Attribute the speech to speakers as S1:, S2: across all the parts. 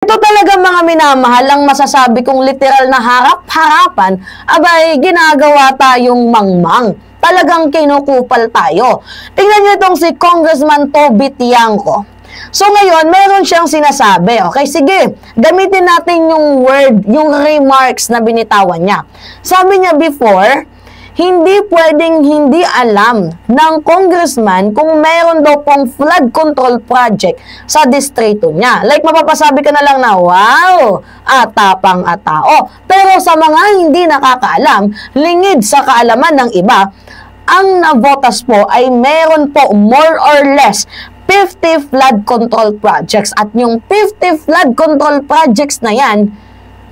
S1: Ito talaga mga minamahal, ang masasabi kong literal na harap-harapan, abay ginagawa tayong mangmang. Talagang kinukupal tayo. Tingnan nyo itong si Congressman Toby Tiangco. So ngayon, meron siyang sinasabi. Okay, sige, gamitin natin yung word, yung remarks na binitawan niya. Sabi niya before, hindi pwedeng hindi alam ng congressman kung meron daw pong flood control project sa distrito niya. Like, mapapasabi ka na lang na, wow, atapang atao. Pero sa mga hindi nakakaalam, lingid sa kaalaman ng iba, ang Navotas po ay meron po more or less 50 flood control projects. At yung 50 flood control projects na yan,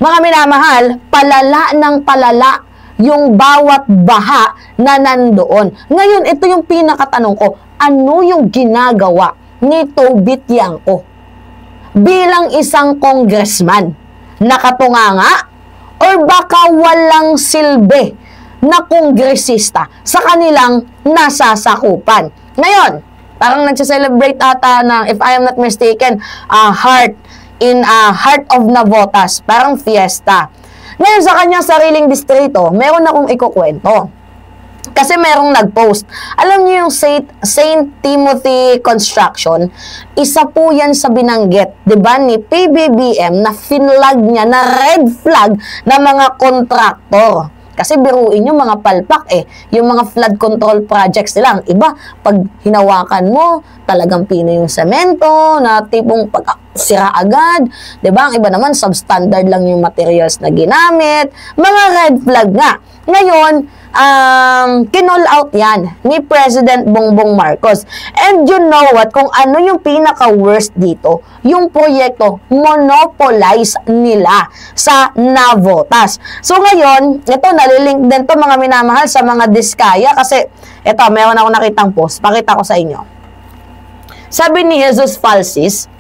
S1: mga minamahal, palala ng palala yung bawat baha na nandoon. Ngayon, ito yung pinakatanong ko, ano yung ginagawa ni Toby Tiangco bilang isang congressman? Nakatunganga? Or baka walang silbi na kongresista sa kanilang nasasakupan? Ngayon, parang nagsiselebrate ata ng, if I am not mistaken, Heart of Navotas. Parang fiesta. Ngayon sa kanyang sariling distrito, meron akong ikukwento. Kasi merong nag-post. Alam niyo yung St. Timothy Construction, isa po yan sa binanggit, diba, ni PBBM na finlag niya, na red flag na mga kontraktor. Kasi biruin yung mga palpak yung mga flood control projects nila. Ang iba, pag hinawakan mo, talagang pino yung semento, na tipong sira agad. Diba? Ang iba naman, substandard lang yung materials na ginamit. Mga red flag nga. Ngayon, kinall out yan ni President Bongbong Marcos. And you know what? Kung ano yung pinaka-worst dito, yung proyekto, monopolize nila sa Navotas. So ngayon, ito, nalilink din to mga minamahal sa mga diskaya kasi ito, meron ako nakitang post. Pakita ko sa inyo. Sabi ni Jesus Falsis,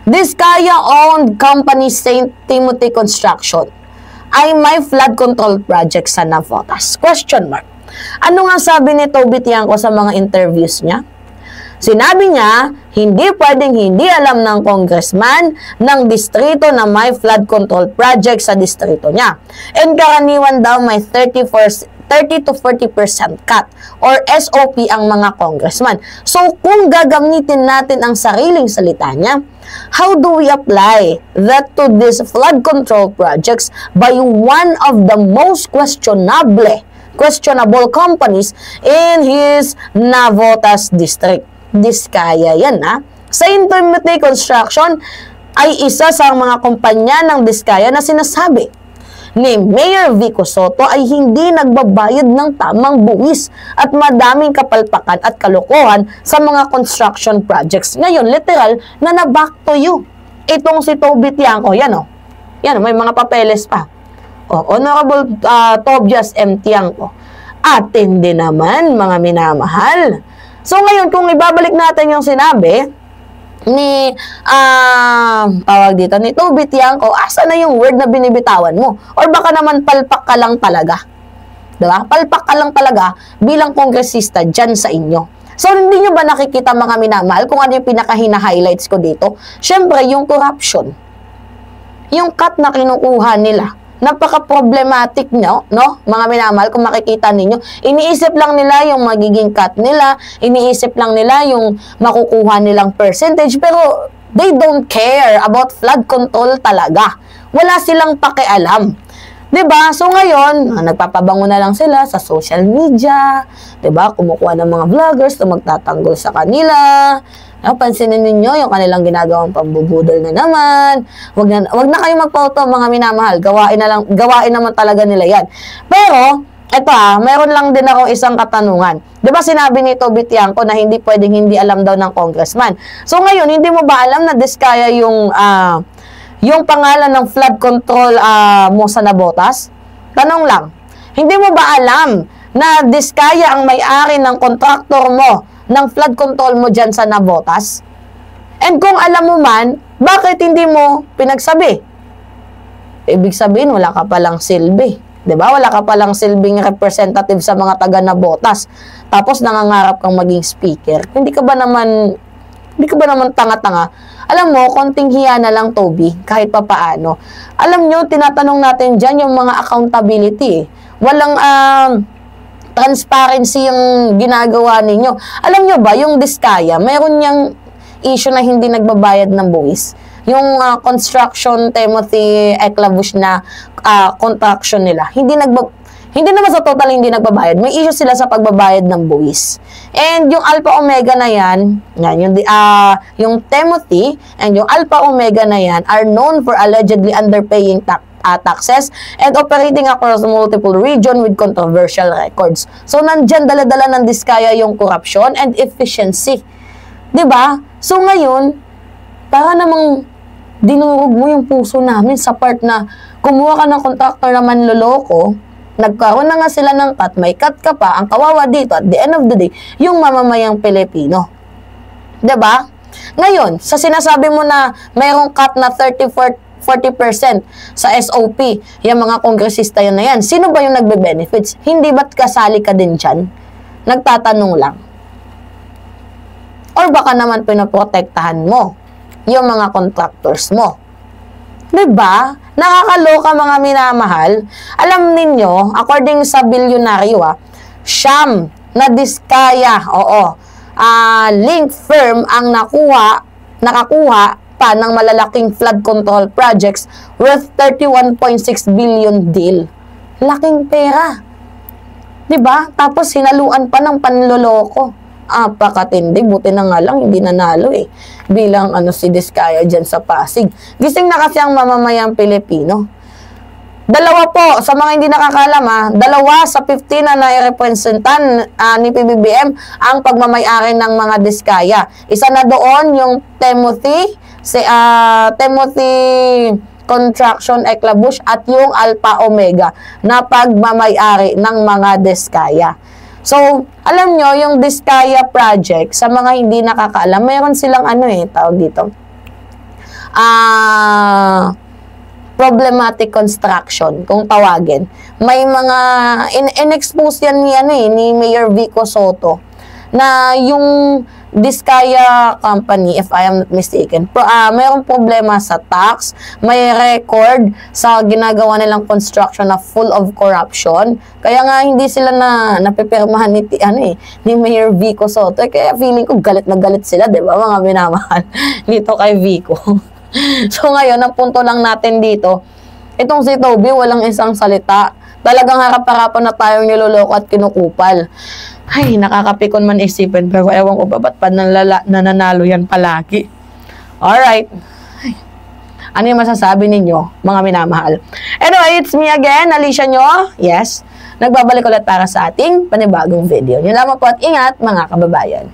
S1: Diskaya-owned company St. Timothy Construction ay may flood control project sa Navotas? Question mark. Ano nga sabi ni Toby Tiangco sa mga interviews niya? Sinabi niya, hindi pwedeng hindi alam ng congressman ng distrito na may flood control project sa distrito niya. And karaniwan daw may 30 to 40% cut or SOP ang mga congressman. So, kung gagamitin natin ang sariling salita niya, how do we apply that to these flood control projects by one of the most questionable companies in his Navotas district? Diskaya yan, ha? St. Timothy Construction ay isa sa mga kumpanya ng Diskaya na sinasabi ni Mayor Vico Soto ay hindi nagbabayad ng tamang buwis at madaming kapalpakan at kalokohan sa mga construction projects. Ngayon, literal, na back to you. Itong si Toby Tiangco, yan o. Yan, may mga papeles pa. Honorable Tobias M. Tiangco. Atin din naman, mga minamahal. So ngayon, kung ibabalik natin yung sinabi ni ni Toby Tiangco, asa na yung word na binibitawan mo? Or baka naman palpak ka lang talaga. Diba? Palpak ka lang talaga bilang kongresista dyan sa inyo. So, hindi nyo ba nakikita mga minamahal kung ano yung pinaka-hina-highlights ko dito? Siyempre, yung corruption. Yung cut na kinukuha nila. Napaka-problematic no? Mga minamahal, kung makikita ninyo, iniisip lang nila yung magiging cut nila, iniisip lang nila yung makukuha nilang percentage, pero they don't care about flood control talaga. Wala silang pakialam. 'Di ba? So ngayon, nagpapabango na lang sila sa social media, 'di ba? Kumukuha ng mga vloggers na magtatanggol sa kanila. Pansinin ninyo yung kanilang ginagawang pambubudol na naman. Wag na kayo magpauto, mga minamahal. Gawain naman talaga nila yan. Pero, eto meron lang din ako isang katanungan. Di ba sinabi ni Toby Tiangco na hindi pwedeng hindi alam daw ng congressman? So ngayon, hindi mo ba alam na diskaya yung pangalan ng flood control mo sa Navotas? Tanong lang. Hindi mo ba alam na diskaya ang may-ari ng kontraktor mo ng flood control mo dyan sa Navotas? And kung alam mo man, bakit hindi mo pinagsabi? Ibig sabihin, wala ka palang silbi. Diba? Wala ka palang silbing representative sa mga taga Navotas. Tapos nangangarap kang maging speaker. Hindi ka ba naman tanga-tanga? Alam mo, konting hiya na lang, Toby, kahit papaano. Alam nyo, tinatanong natin dyan yung mga accountability. Walang transparency yung ginagawa ninyo. Alam nyo ba, yung Diskaya, mayroon niyang issue na hindi nagbabayad ng buwis. Yung construction Timothy Eclabush na contraction nila, hindi naman sa total hindi nagbabayad. May issue sila sa pagbabayad ng buwis. And yung Alpha Omega na yan yung Timothy and yung Alpha Omega na yan are known for allegedly underpaying taxes and operating across multiple region with controversial records. So, nandyan dala-dala ng Diskaya yung corruption and efficiency. 'Di ba? So, ngayon, para namang dinurog mo yung puso namin sa part na kumuha ka ng contractor na manloloko, nagkaroon na nga sila ng cut, may cut ka pa, ang kawawa dito, at the end of the day, yung mamamayang Pilipino. 'Di ba? Ngayon, sa sinasabi mo na mayroong cut na 40% sa SOP, yung mga kongresista yun na yan, sino ba yung nagbe-benefits? Hindi ba't kasali ka din dyan? Nagtatanong lang. Or baka naman pinoprotektahan mo yung mga contractors mo. Diba? Nakakaloka mga minamahal. Alam ninyo, according sa bilyonaryo, siyam na Diskaya, link firm ang nakakuha pa ng malalaking flood control projects worth 31.6 billion deal. Laking pera. Diba? Tapos sinaluan pa ng panloloko. Pakatindi, buti na nga lang hindi nanalo bilang si Diskaya dyan sa Pasig. Gising na kasi ang mamamayang Pilipino. Dalawa po, sa mga hindi nakakalam dalawa sa 15 na nairepresentan ni PBBM ang pagmamayari ng mga Diskaya. Isa na doon yung Timothy Construction Eclabush at yung Alpha Omega na pagmamayari ng mga Diskaya. So, alam nyo, yung Diskaya project, sa mga hindi nakakaalam, mayroon silang tawag dito, problematic construction, kung tawagin. May mga, in-expose yan ni Mayor Vico Soto, na yung Diskaya company, if I am not mistaken, mayroong problema sa tax, may record sa ginagawa nilang construction na full of corruption. Kaya nga hindi sila napipirmahan ni Mayor Vico Soto. Kaya feeling ko galit na galit sila, 'di ba, mga minamahal dito kay Vico. So ngayon, ang punto lang natin dito, itong si Toby, walang isang salita. Talagang harap-harapan na tayong niloloko at kinukupal. Ay, nakakapikon man isipin, pero ewan ko ba ba't pa nananalo yan palagi. Alright. Ano yung masasabi ninyo, mga minamahal? Anyway, it's me again, Alicia nyo. Yes, nagbabalik ulit para sa ating panibagong video. Yun lamang po at ingat, mga kababayan.